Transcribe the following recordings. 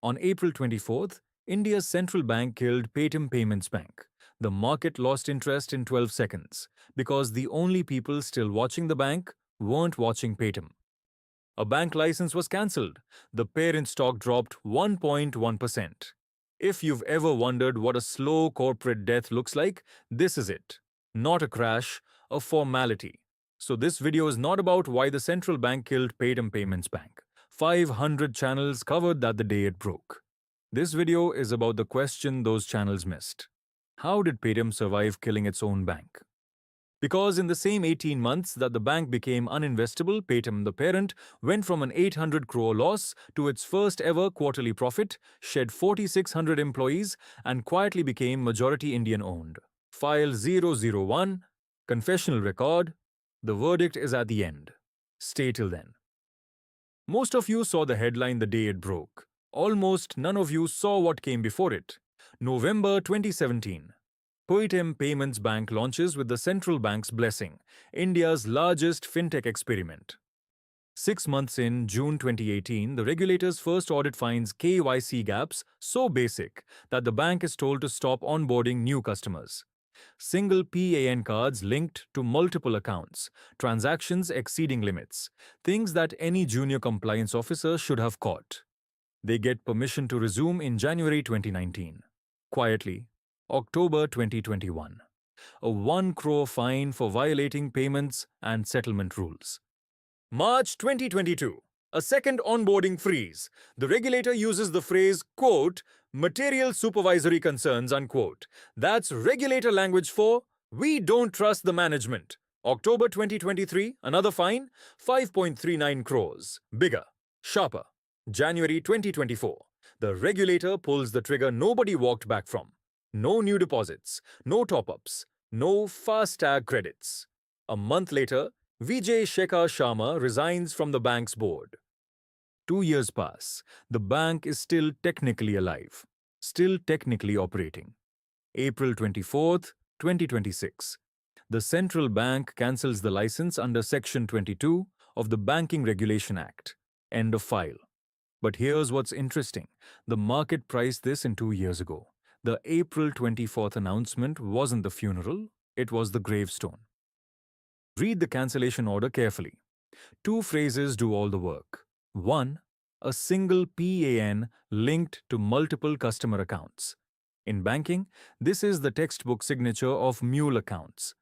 On April 24th, India's central bank killed Paytm Payments Bank. The market lost interest in 12 seconds because the only people still watching the bank weren't watching Paytm. A bank license was cancelled. The parent stock dropped 1.1%. If you've ever wondered what a slow corporate death looks like, this is it. Not a crash, a formality. So this video is not about why the central bank killed Paytm Payments Bank. 500 channels covered that the day it broke. This video is about the question those channels missed. How did Paytm survive killing its own bank? Because in the same 18 months that the bank became uninvestable, Paytm, the parent, went from an 800 crore loss to its first ever quarterly profit, shed 4,600 employees, and quietly became majority Indian owned. File 001, confessional record. The verdict is at the end. Stay till then. Most of you saw the headline the day it broke. Almost none of you saw what came before it. November 2017. Paytm Payments Bank launches with the central bank's blessing, India's largest fintech experiment. 6 months in, June 2018, the regulator's first audit finds KYC gaps so basic that the bank is told to stop onboarding new customers. Single PAN cards linked to multiple accounts, transactions exceeding limits, things that any junior compliance officer should have caught. They get permission to resume in January 2019. Quietly, October 2021. A 1 crore fine for violating payments and settlement rules. March 2022. A second onboarding freeze. The regulator uses the phrase, quote, material supervisory concerns, unquote. That's regulator language for, we don't trust the management. October 2023, another fine, 5.39 crores. Bigger, sharper. January 2024. The regulator pulls the trigger nobody walked back from. No new deposits, no top-ups, no fast-tag credits. A month later, Vijay Shekhar Sharma resigns from the bank's board. 2 years pass. The bank is still technically alive, still technically operating. April 24th, 2026. The central bank cancels the license under Section 22 of the Banking Regulation Act. End of file. But here's what's interesting. The market priced this in 2 years ago. The April 24th announcement wasn't the funeral, it was the gravestone. Read the cancellation order carefully. 2 phrases do all the work. 1. A single PAN linked to multiple customer accounts. In banking, this is the textbook signature of mule accounts.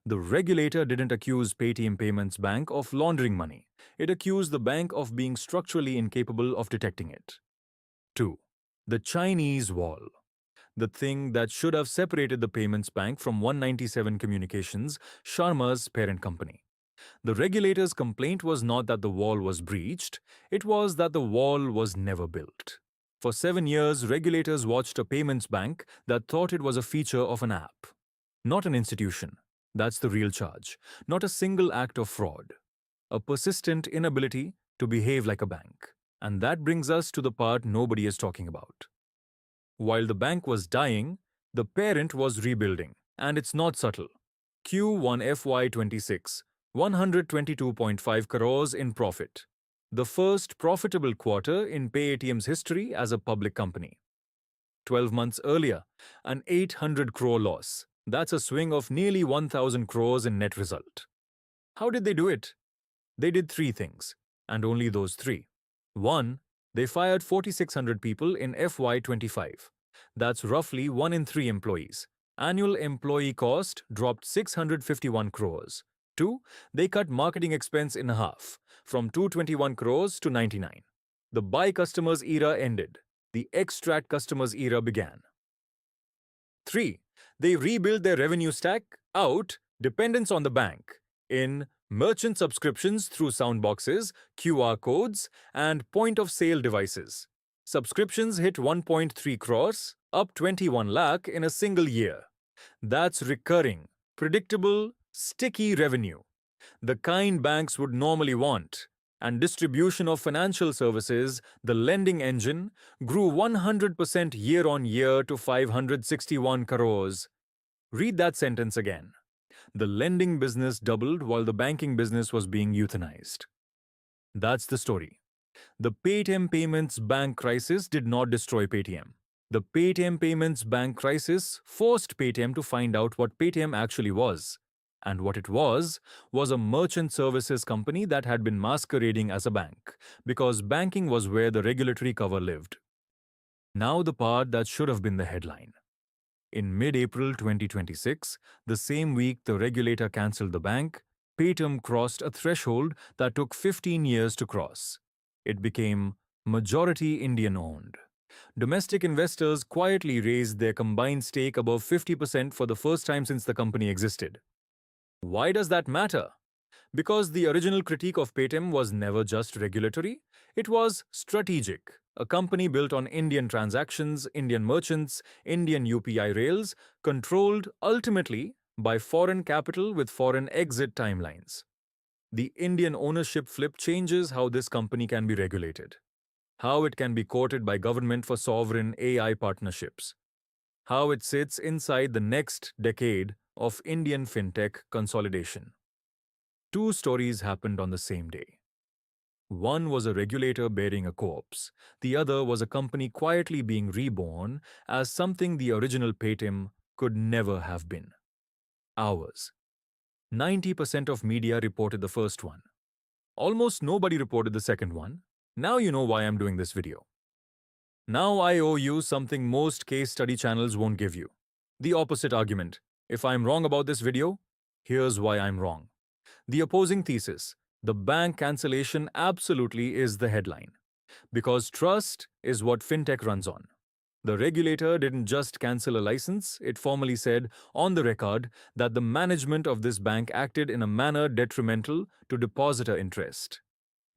The regulator didn't accuse Paytm Payments Bank of laundering money. It accused the bank of being structurally incapable of detecting it. 2. The Chinese wall. The thing that should have separated the payments bank from 197 Communications, Sharma's parent company. The regulator's complaint was not that the wall was breached, it was that the wall was never built. For 7 years, regulators watched a payments bank that thought it was a feature of an app. Not an institution. That's the real charge. Not a single act of fraud. A persistent inability to behave like a bank. And that brings us to the part nobody is talking about. While the bank was dying, the parent was rebuilding, and it's not subtle. Q1 FY26, 122.5 crores in profit. The first profitable quarter in Paytm's history as a public company. 12 months earlier, an 800 crore loss. That's a swing of nearly 1,000 crores in net result. How did they do it? They did 3 things, and only those 3. 1. They fired 4,600 people in FY25. That's roughly 1 in 3 employees. Annual employee cost dropped 651 crores. 2. They cut marketing expense in half, from 221 crores to 99. The buy customers era ended. The extract customers era began. 3. They rebuilt their revenue stack out dependence on the bank in merchant subscriptions through soundboxes, QR codes, and point-of-sale devices. Subscriptions hit 1.3 crores, up 21 lakh in a single year. That's recurring, predictable, sticky revenue. The kind banks would normally want. And distribution of financial services, the lending engine, grew 100% year-on-year to 561 crores. Read that sentence again. The lending business doubled while the banking business was being euthanized. That's the story. The Paytm Payments Bank crisis did not destroy Paytm. The Paytm Payments Bank crisis forced Paytm to find out what Paytm actually was. And what it was a merchant services company that had been masquerading as a bank, because banking was where the regulatory cover lived. Now the part that should have been the headline. In mid-April 2026, the same week the regulator cancelled the bank, Paytm crossed a threshold that took 15 years to cross. It became majority Indian-owned. Domestic investors quietly raised their combined stake above 50% for the first time since the company existed. Why does that matter? Because the original critique of Paytm was never just regulatory, it was strategic. A company built on Indian transactions, Indian merchants, Indian UPI rails, controlled ultimately by foreign capital with foreign exit timelines. The Indian ownership flip changes how this company can be regulated, how it can be courted by government for sovereign AI partnerships, how it sits inside the next decade of Indian fintech consolidation. Two stories happened on the same day. One was a regulator bearing a corpse. The other was a company quietly being reborn as something the original Paytm could never have been. Ours. 90% of media reported the first one. Almost nobody reported the second one. Now you know why I'm doing this video. Now I owe you something most case study channels won't give you. The opposite argument. If I'm wrong about this video, here's why I'm wrong. The opposing thesis. The bank cancellation absolutely is the headline. Because trust is what fintech runs on. The regulator didn't just cancel a license, it formally said, on the record, that the management of this bank acted in a manner detrimental to depositor interest.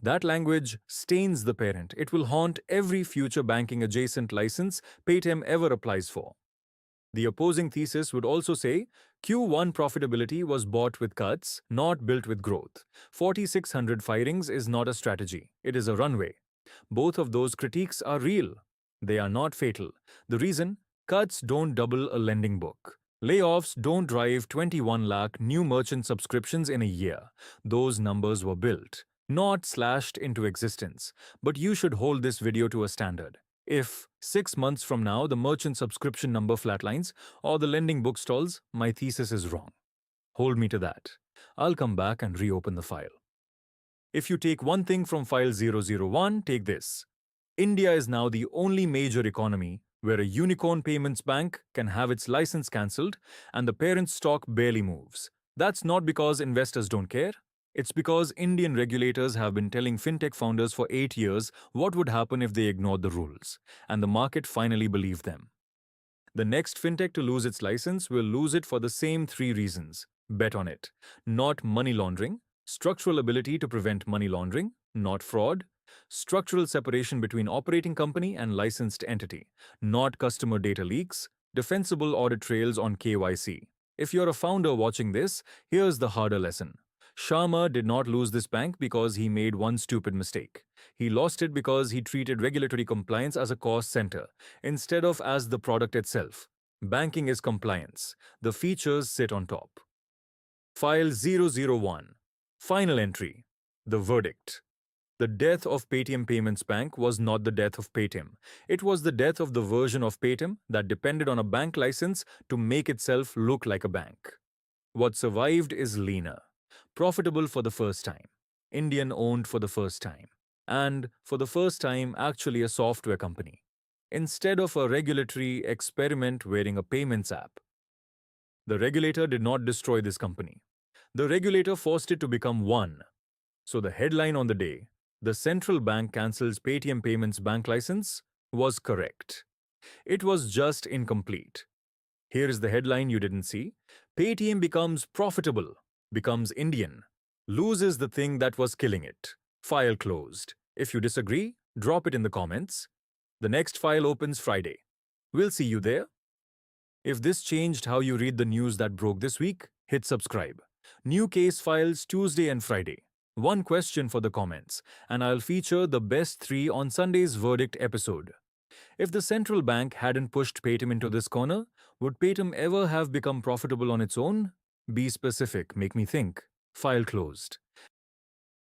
That language stains the parent. It will haunt every future banking adjacent license Paytm ever applies for. The opposing thesis would also say Q1 profitability was bought with cuts, not built with growth. 4,600 firings is not a strategy, it is a runway. Both of those critiques are real. They are not fatal. The reason? Cuts don't double a lending book. Layoffs don't drive 21 lakh new merchant subscriptions in a year. Those numbers were built, not slashed into existence. But you should hold this video to a standard. If 6 months from now the merchant subscription number flatlines or the lending book stalls, my thesis is wrong. Hold me to that. I'll come back and reopen the file. If you take one thing from file 001, take this. India is now the only major economy where a unicorn payments bank can have its license cancelled and the parent stock barely moves. That's not because investors don't care. It's because Indian regulators have been telling fintech founders for 8 years what would happen if they ignored the rules, and the market finally believed them. The next fintech to lose its license will lose it for the same 3 reasons. Bet on it. Not money laundering, structural ability to prevent money laundering, not fraud, structural separation between operating company and licensed entity, not customer data leaks, defensible audit trails on KYC. If you're a founder watching this, here's the harder lesson. Sharma did not lose this bank because he made one stupid mistake. He lost it because he treated regulatory compliance as a cost center, instead of as the product itself. Banking is compliance. The features sit on top. File 001. Final entry. The verdict. The death of Paytm Payments Bank was not the death of Paytm. It was the death of the version of Paytm that depended on a bank license to make itself look like a bank. What survived is leaner. Profitable for the first time, Indian-owned for the first time, and for the first time actually a software company, instead of a regulatory experiment wearing a payments app. The regulator did not destroy this company. The regulator forced it to become one. So the headline on the day, "The central bank cancels Paytm Payments Bank license," was correct. It was just incomplete. Here is the headline you didn't see. Paytm becomes profitable. Becomes Indian, loses the thing that was killing it. File closed. If you disagree, drop it in the comments. The next file opens Friday. We'll see you there. If this changed how you read the news that broke this week, hit subscribe. New case files Tuesday and Friday. One question for the comments, and I'll feature the best 3 on Sunday's verdict episode. If the central bank hadn't pushed Paytm into this corner, would Paytm ever have become profitable on its own? Be specific, make me think. File closed.